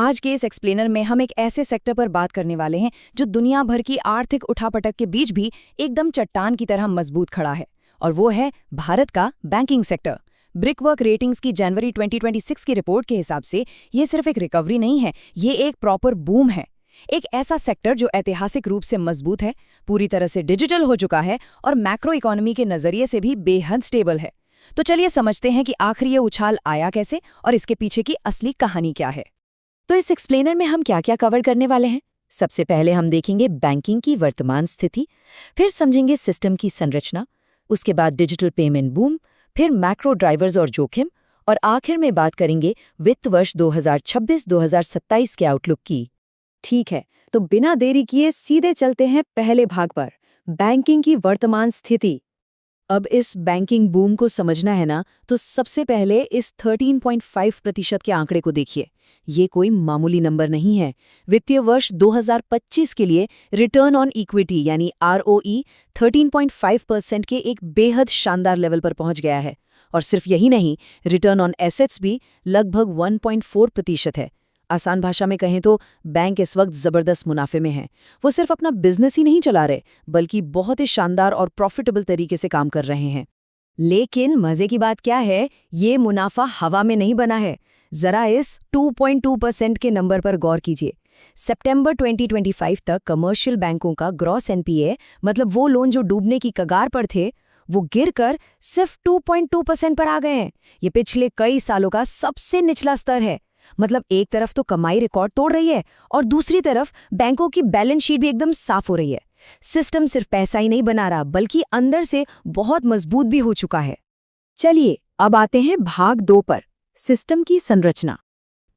आज के इस एक्सप्लेनर में हम एक ऐसे सेक्टर पर बात करने वाले हैं जो दुनिया भर की आर्थिक उठापटक के बीच भी एकदम चट्टान की तरह मजबूत खड़ा है, और वो है भारत का बैंकिंग सेक्टर। ब्रिकवर्क रेटिंग्स की जनवरी 2026 की रिपोर्ट के हिसाब से ये सिर्फ एक रिकवरी नहीं है, ये एक प्रॉपर बूम है। एक ऐसा सेक्टर जो ऐतिहासिक रूप से मजबूत है, पूरी तरह से डिजिटल हो चुका है और मैक्रो इकोनॉमी के नजरिए से भी बेहद स्टेबल है। तो चलिए समझते हैं कि आखिर ये उछाल आया कैसे और इसके पीछे की असली कहानी क्या है। तो इस एक्सप्लेनर में हम क्या क्या कवर करने वाले हैं। सबसे पहले हम देखेंगे बैंकिंग की वर्तमान स्थिति, फिर समझेंगे सिस्टम की संरचना, उसके बाद डिजिटल पेमेंट बूम, फिर मैक्रो ड्राइवर्स और जोखिम, और आखिर में बात करेंगे वित्त वर्ष 2026-2027 के आउटलुक की। ठीक है, तो बिना देरी किए सीधे चलते हैं पहले भाग पर, बैंकिंग की वर्तमान स्थिति। अब इस बैंकिंग बूम को समझना है ना, तो सबसे पहले इस 13.5% के आंकड़े को देखिए। ये कोई मामूली नंबर नहीं है। वित्तीय वर्ष 2025 के लिए रिटर्न ऑन इक्विटी यानी ROE 13.5% के एक बेहद शानदार लेवल पर पहुंच गया है। और सिर्फ यही नहीं, रिटर्न ऑन एसेट्स भी लगभग 1.4% है। आसान भाषा में कहें तो बैंक इस वक्त जबरदस्त मुनाफे में है। वो सिर्फ अपना बिजनेस ही नहीं चला रहे, बल्कि बहुत ही शानदार और प्रॉफिटेबल तरीके से काम कर रहे हैं। लेकिन मजे की बात क्या है, ये मुनाफा हवा में नहीं बना है। जरा इस 2.2% के नंबर पर गौर कीजिए। सितंबर 2025 तक कमर्शियल बैंकों का ग्रॉस NPA, मतलब वो लोन जो डूबने की कगार पर थे, वो गिरकर सिर्फ 2.2% पर आ गए हैं। ये पिछले कई सालों का सबसे निचला स्तर है। मतलब एक तरफ तो कमाई रिकॉर्ड तोड़ रही है और दूसरी तरफ बैंकों की बैलेंस शीट भी एकदम साफ हो रही है। सिस्टम सिर्फ पैसा ही नहीं बना रहा, बल्कि अंदर से बहुत मजबूत भी हो चुका है। चलिए अब आते हैं भाग 2 पर, सिस्टम की संरचना।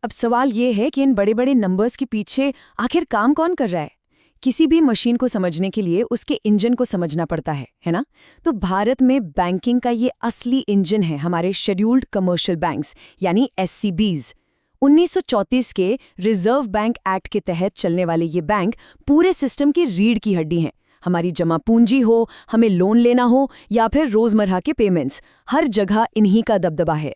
अब सवाल ये है कि इन बड़े बड़े नंबर्स के पीछे आखिर काम कौन कर रहा है। किसी भी मशीन को समझने के लिए उसके इंजन को समझना पड़ता है ना? तो भारत में बैंकिंग का ये असली इंजन है हमारे शेड्यूल्ड कमर्शियल बैंक्स यानी SCBs। 1934 के रिजर्व बैंक एक्ट के तहत चलने वाले ये बैंक पूरे सिस्टम की रीढ़ की हड्डी हैं। हमारी जमा पूंजी हो, हमें लोन लेना हो या फिर रोजमर्रा के पेमेंट्स, हर जगह इन्हीं का दबदबा है।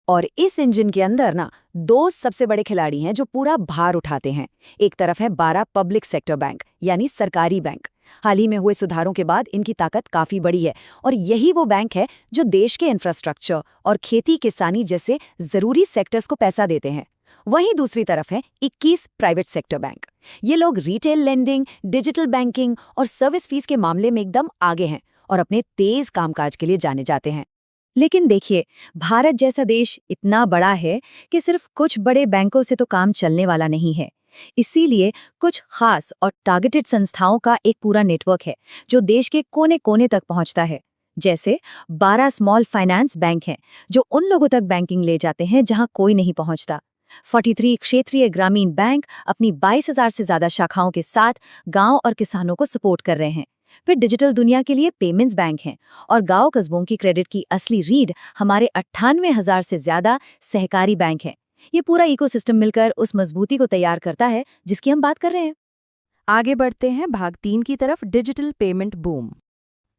और इस इंजन के अंदर ना दो सबसे बड़े खिलाड़ी हैं जो पूरा भार उठाते हैं। एक तरफ है 12 पब्लिक सेक्टर बैंक यानी सरकारी बैंक। हाल ही में हुए सुधारों के बाद इनकी ताकत काफी बड़ी है, और यही वो बैंक है जो देश के इंफ्रास्ट्रक्चर और खेती किसानी जैसे जरूरी सेक्टर्स को पैसा देते हैं। वहीं दूसरी तरफ है 21 प्राइवेट सेक्टर बैंक। ये लोग रिटेल लेंडिंग, डिजिटल बैंकिंग और सर्विस फीस के मामले में एकदम आगे हैं और अपने तेज कामकाज के लिए जाने जाते हैं। लेकिन देखिए, भारत जैसा देश इतना बड़ा है कि सिर्फ कुछ बड़े बैंकों से तो काम चलने वाला नहीं है। इसीलिए कुछ खास और टारगेटेड संस्थाओं का एक पूरा नेटवर्क है जो देश के कोने कोने तक पहुंचता है। जैसे 12 स्मॉल फाइनेंस बैंक हैं जो उन लोगों तक बैंकिंग ले जाते हैं जहां कोई नहीं पहुंचता। 43 क्षेत्रीय ग्रामीण बैंक अपनी 22,000 से ज्यादा शाखाओं के साथ गांव और किसानों को सपोर्ट कर रहे हैं। फिर डिजिटल दुनिया के लिए पेमेंट्स बैंक हैं, और गांव कस्बों की क्रेडिट की असली रीढ़ हमारे 98,000 से ज्यादा सहकारी बैंक हैं। ये पूरा इकोसिस्टम मिलकर उस मजबूती को तैयार करता है जिसकी हम बात कर रहे हैं। आगे बढ़ते हैं भाग 3 की तरफ, डिजिटल पेमेंट बूम।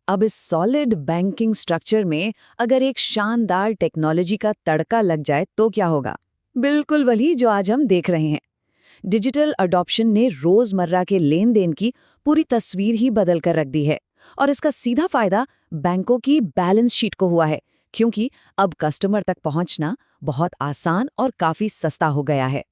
अब इस सॉलिड बैंकिंग स्ट्रक्चर में अगर एक शानदार टेक्नोलॉजी का तड़का लग जाए तो क्या होगा? बिल्कुल वही जो आज हम देख रहे हैं। डिजिटल अडॉप्शन ने रोजमर्रा के लेन देन की पूरी तस्वीर ही बदल कर रख दी है, और इसका सीधा फायदा बैंकों की बैलेंस शीट को हुआ है, क्योंकि अब कस्टमर तक पहुंचना बहुत आसान और काफी सस्ता हो गया है।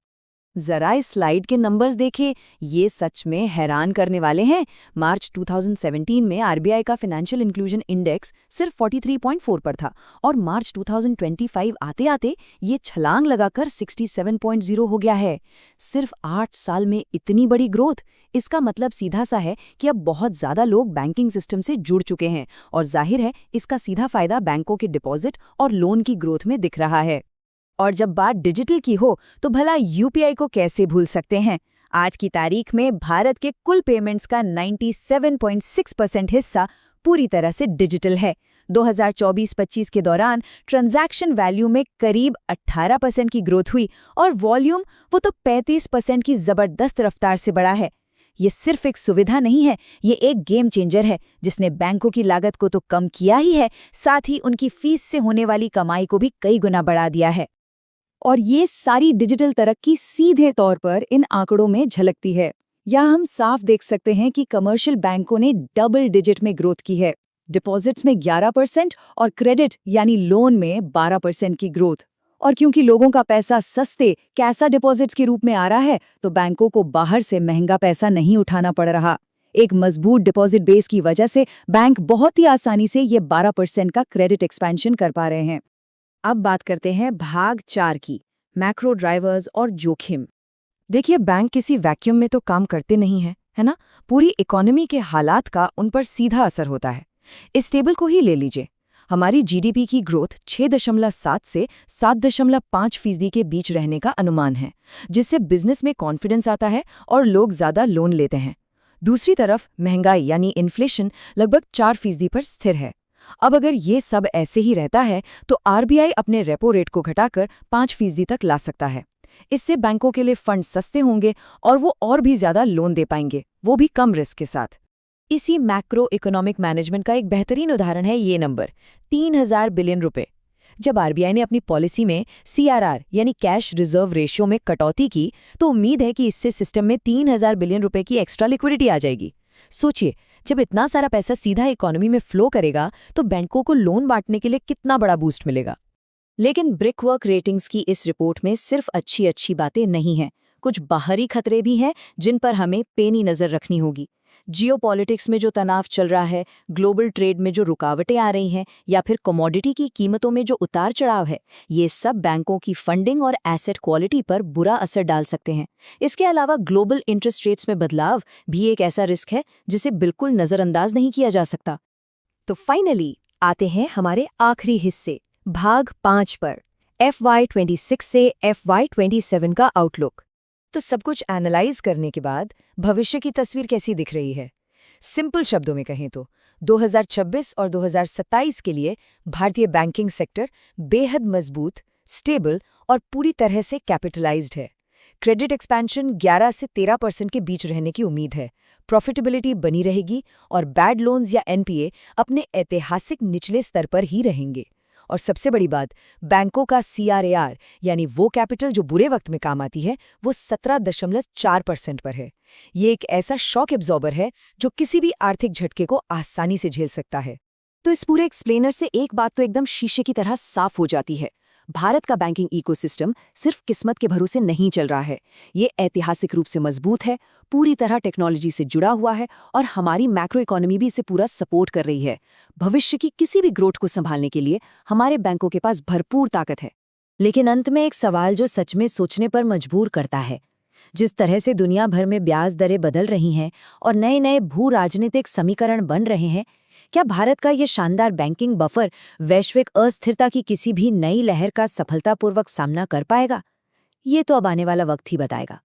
जरा इस स्लाइड के नंबर्स देखें, ये सच में हैरान करने वाले हैं। मार्च 2017 में RBI का फाइनेंशियल इंक्लूजन इंडेक्स सिर्फ 43.4 पर था, और मार्च 2025 आते आते ये छलांग लगाकर 67.0 हो गया है। सिर्फ 8 साल में इतनी बड़ी ग्रोथ। इसका मतलब सीधा सा है कि अब बहुत ज्यादा लोग बैंकिंग सिस्टम से जुड़ चुके हैं, और जाहिर है इसका सीधा फायदा बैंकों के डिपॉजिट और लोन की ग्रोथ में दिख रहा है। और जब बात डिजिटल की हो तो भला UPI को कैसे भूल सकते हैं। आज की तारीख में भारत के कुल पेमेंट्स का 97.6% हिस्सा पूरी तरह से डिजिटल है। 2024-25 के दौरान ट्रांजैक्शन वैल्यू में करीब 18% की ग्रोथ हुई, और वॉल्यूम वो तो 35% की जबरदस्त रफ्तार से बढ़ा है। ये सिर्फ एक सुविधा नहीं है, ये एक गेम चेंजर है जिसने बैंकों की लागत को तो कम किया ही है, साथ ही उनकी फीस से होने वाली कमाई को भी कई गुना बढ़ा दिया है। और ये सारी डिजिटल तरक्की सीधे तौर पर इन आंकड़ों में झलकती है। यहाँ हम साफ देख सकते हैं कि कमर्शियल बैंकों ने डबल डिजिट में ग्रोथ की है। डिपॉजिट्स में 11% और क्रेडिट यानी लोन में 12% की ग्रोथ। और क्योंकि लोगों का पैसा सस्ते कैसा डिपॉजिट्स के रूप में आ रहा है, तो बैंकों को बाहर से महंगा पैसा नहीं उठाना पड़ रहा। एक मजबूत डिपॉजिट बेस की वजह से बैंक बहुत ही आसानी से ये 12% का क्रेडिट एक्सपेंशन कर पा रहे हैं। अब बात करते हैं भाग 4 की, मैक्रो ड्राइवर्स और जोखिम। देखिए, बैंक किसी वैक्यूम में तो काम करते नहीं हैं, है ना? पूरी इकोनॉमी के हालात का उन पर सीधा असर होता है। इस टेबल को ही ले लीजिए। हमारी जीडीपी की ग्रोथ 6.7 से 7.5% के बीच रहने का अनुमान है, जिससे बिजनेस में कॉन्फिडेंस आता है और लोग ज़्यादा लोन लेते हैं। दूसरी तरफ महंगाई यानी इन्फ्लेशन लगभग 4% पर स्थिर है। अब अगर ये सब ऐसे ही रहता है, तो आरबीआई अपने रेपो रेट को घटाकर 5% तक ला सकता है। इससे बैंकों के लिए फंड सस्ते होंगे और वो और भी ज्यादा लोन दे पाएंगे, वो भी कम रिस्क के साथ। इसी मैक्रो इकोनॉमिक मैनेजमेंट का एक बेहतरीन उदाहरण है ये नंबर 3000 बिलियन रुपए। जब आरबीआई ने अपनी पॉलिसी में सीआरआर यानी कैश रिजर्व रेशियो में कटौती की, तो उम्मीद है कि इससे सिस्टम में 3000 बिलियन रुपए की एक्स्ट्रा लिक्विडिटी आ जाएगी। सोचिए, जब इतना सारा पैसा सीधा इकोनॉमी में फ्लो करेगा, तो बैंकों को लोन बांटने के लिए कितना बड़ा बूस्ट मिलेगा। लेकिन ब्रिकवर्क रेटिंग्स की इस रिपोर्ट में सिर्फ अच्छी अच्छी बातें नहीं हैं, कुछ बाहरी खतरे भी हैं जिन पर हमें पेनी नजर रखनी होगी। जियोपॉलिटिक्स में जो तनाव चल रहा है, ग्लोबल ट्रेड में जो रुकावटें आ रही हैं, या फिर कमोडिटी की कीमतों में जो उतार चढ़ाव है, ये सब बैंकों की फंडिंग और एसेट क्वालिटी पर बुरा असर डाल सकते हैं। इसके अलावा ग्लोबल इंटरेस्ट रेट्स में बदलाव भी एक ऐसा रिस्क है जिसे बिल्कुल नजरअंदाज नहीं किया जा सकता। तो फाइनली आते हैं हमारे आखिरी हिस्से, भाग 5 पर, FY26 से FY27 का आउटलुक। तो सब कुछ एनालाइज करने के बाद भविष्य की तस्वीर कैसी दिख रही है? सिंपल शब्दों में कहें तो 2026 और 2027 के लिए भारतीय बैंकिंग सेक्टर बेहद मजबूत, स्टेबल और पूरी तरह से कैपिटलाइज्ड है। क्रेडिट एक्सपेंशन 11 से 13% के बीच रहने की उम्मीद है। प्रॉफिटेबिलिटी बनी रहेगी और बैड लोन्स या एनपीए अपने ऐतिहासिक निचले स्तर पर ही रहेंगे। और सबसे बड़ी बात, बैंकों का सीआरएआर यानी वो कैपिटल जो बुरे वक्त में काम आती है, वो 17.4% पर है। ये एक ऐसा शॉक एब्जॉर्बर है जो किसी भी आर्थिक झटके को आसानी से झेल सकता है। तो इस पूरे एक्सप्लेनर से एक बात तो एकदम शीशे की तरह साफ हो जाती है, भारत का बैंकिंग इकोसिस्टम सिर्फ किस्मत के भरोसे नहीं चल रहा है। ये ऐतिहासिक रूप से मजबूत है, पूरी तरह टेक्नोलॉजी से जुड़ा हुआ है और हमारी मैक्रो इकोनॉमी भी इसे पूरा सपोर्ट कर रही है। भविष्य की किसी भी ग्रोथ को संभालने के लिए हमारे बैंकों के पास भरपूर ताकत है। लेकिन अंत में एक सवाल जो सच में सोचने पर मजबूर करता है। जिस तरह से दुनिया भर में ब्याज दरें बदल रही हैं और नए नए भू राजनीतिक समीकरण बन रहे हैं, क्या भारत का ये शानदार बैंकिंग बफर वैश्विक अस्थिरता की किसी भी नई लहर का सफलतापूर्वक सामना कर पाएगा? ये तो अब आने वाला वक्त ही बताएगा।